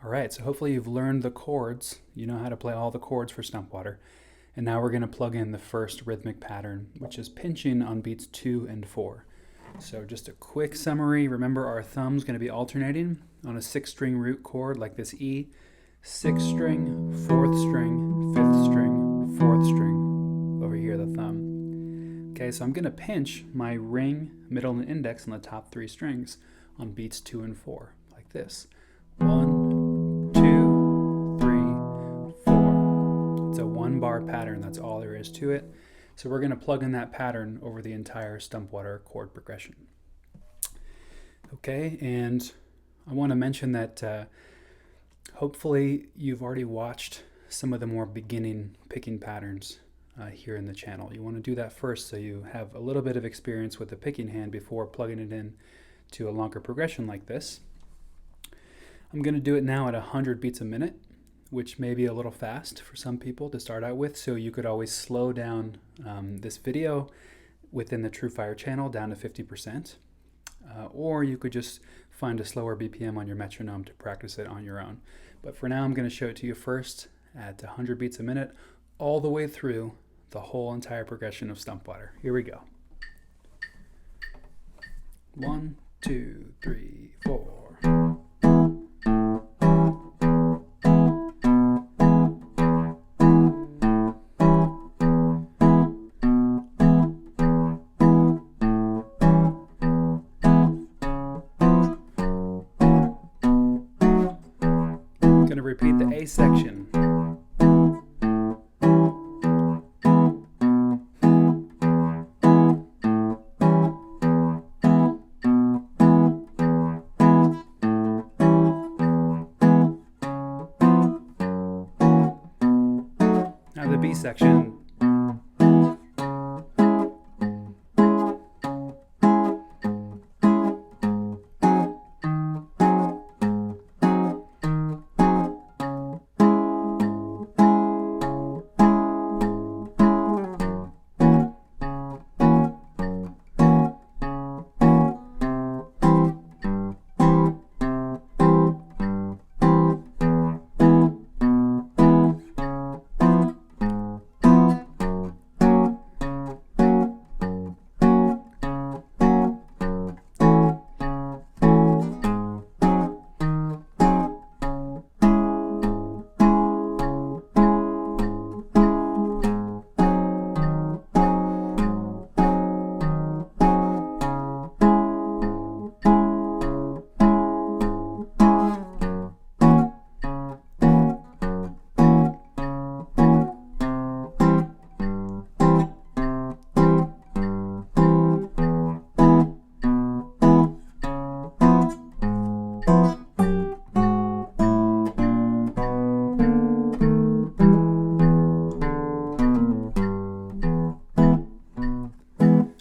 All right, so hopefully you've learned the chords. You know how to play all the chords for Stumpwater. And now we're going to plug in the first rhythmic pattern, which is pinching on beats 2 and 4. So just a quick summary. Remember, our thumb's going to be alternating on a 6-string root chord like this E, 6th string, 4th string, 5th string, 4th string, over here the thumb. Okay, so I'm going to pinch my ring, middle, and index on the top 3 strings on beats 2 and 4, like this. 1, 2, 3, 4. It's a 1-bar pattern, that's all there is to it. So we're going to plug in that pattern over the entire Stumpwater chord progression. Okay, and I want to mention that hopefully you've already watched some of the more beginning picking patterns here in the channel. You want to do that first so you have a little bit of experience with the picking hand before plugging it in to a longer progression like this. I'm going to do it now at 100 beats a minute, which may be a little fast for some people to start out with, so you could always slow down this video within the TrueFire channel down to 50%, or you could just find a slower BPM on your metronome to practice it on your own. But for now, I'm going to show it to you first at 100 beats a minute, all the way through the whole entire progression of Stumpwater. Here we go. 1, 2, 3, 4. Repeat the A section. Now the B section.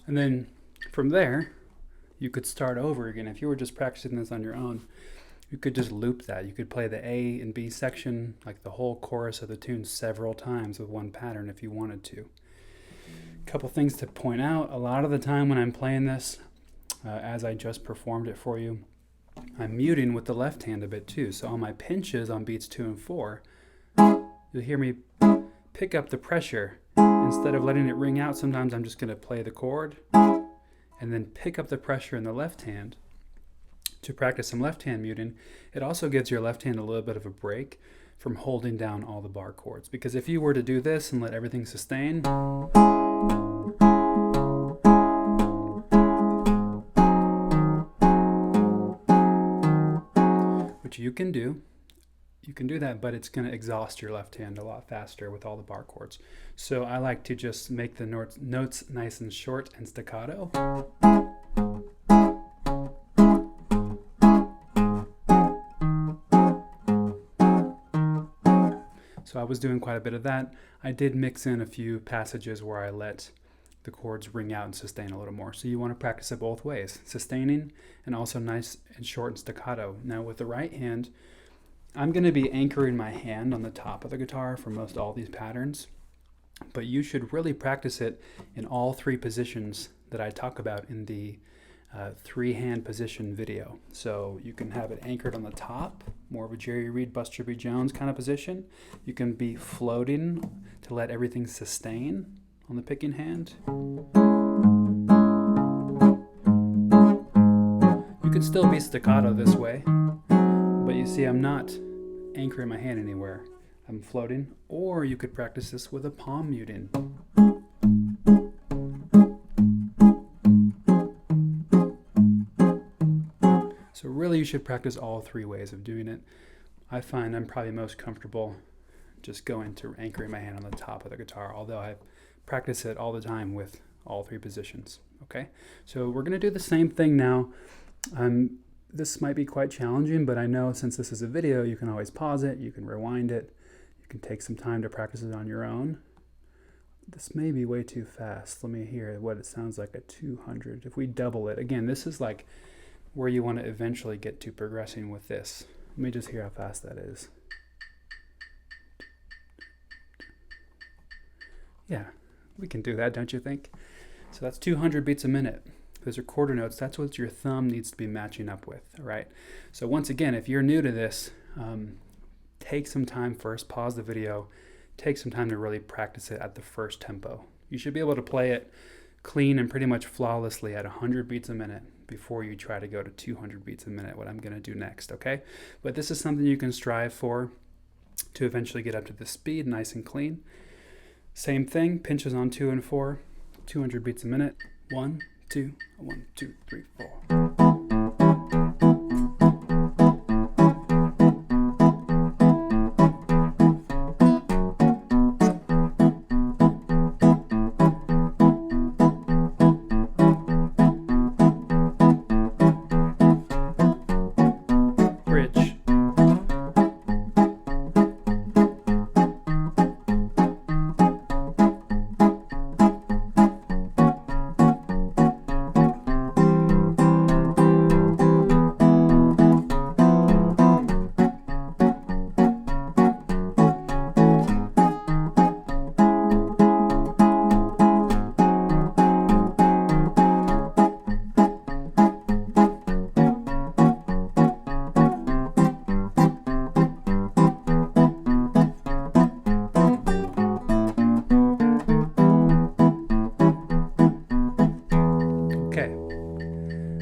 And then from there, you could start over again. If you were just practicing this on your own, you could just loop that. You could play the A and B section, like the whole chorus of the tune, several times with one pattern if you wanted to. A couple things to point out. A lot of the time when I'm playing this, as I just performed it for you, I'm muting with the left hand a bit too. So on my pinches on beats 2 and 4, you'll hear me pick up the pressure. Instead of letting it ring out, sometimes I'm just going to play the chord and then pick up the pressure in the left hand to practice some left hand muting. It also gives your left hand a little bit of a break from holding down all the bar chords. Because if you were to do this and let everything sustain, which you can do that, but it's going to exhaust your left hand a lot faster with all the bar chords. So I like to just make the notes nice and short and staccato. So I was doing quite a bit of that. I did mix in a few passages where I let the chords ring out and sustain a little more. So you want to practice it both ways, sustaining and also nice and short and staccato. Now with the right hand, I'm going to be anchoring my hand on the top of the guitar for most all these patterns, but you should really practice it in all 3 positions that I talk about in the 3-hand position video. So you can have it anchored on the top, more of a Jerry Reed, Buster B. Jones kind of position. You can be floating to let everything sustain on the picking hand. You can still be staccato this way, but you see I'm not anchoring my hand anywhere. I'm floating, or you could practice this with a palm muting. So really you should practice all 3 ways of doing it. I find I'm probably most comfortable just going to anchoring my hand on the top of the guitar, although I practice it all the time with all 3 positions. Okay, so we're going to do the same thing now. This might be quite challenging, but I know since this is a video, you can always pause it, you can rewind it, you can take some time to practice it on your own. This may be way too fast. Let me hear what it sounds like at 200. If we double it, again, this is like where you want to eventually get to progressing with this. Let me just hear how fast that is. Yeah, we can do that, don't you think? So that's 200 beats a minute. Those are quarter notes. That's what your thumb needs to be matching up with, all right? So once again, if you're new to this, take some time first, pause the video, take some time to really practice it at the first tempo. You should be able to play it clean and pretty much flawlessly at 100 beats a minute before you try to go to 200 beats a minute, what I'm going to do next, okay? But this is something you can strive for to eventually get up to the speed nice and clean. Same thing, pinches on 2 and 4, 200 beats a minute. 1, 2, 1, 2, 3, 4.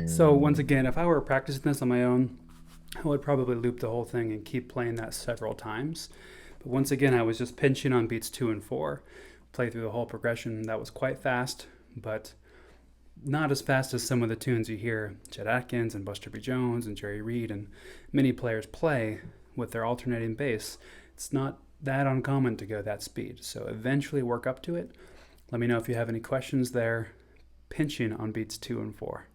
So once again, if I were practicing this on my own, I would probably loop the whole thing and keep playing that several times. But once again, I was just pinching on beats 2 and 4, play through the whole progression. That was quite fast, but not as fast as some of the tunes you hear Chet Atkins and Buster B. Jones and Jerry Reed and many players play with their alternating bass. It's not that uncommon to go that speed. So eventually work up to it. Let me know if you have any questions there. Pinching on beats 2 and 4.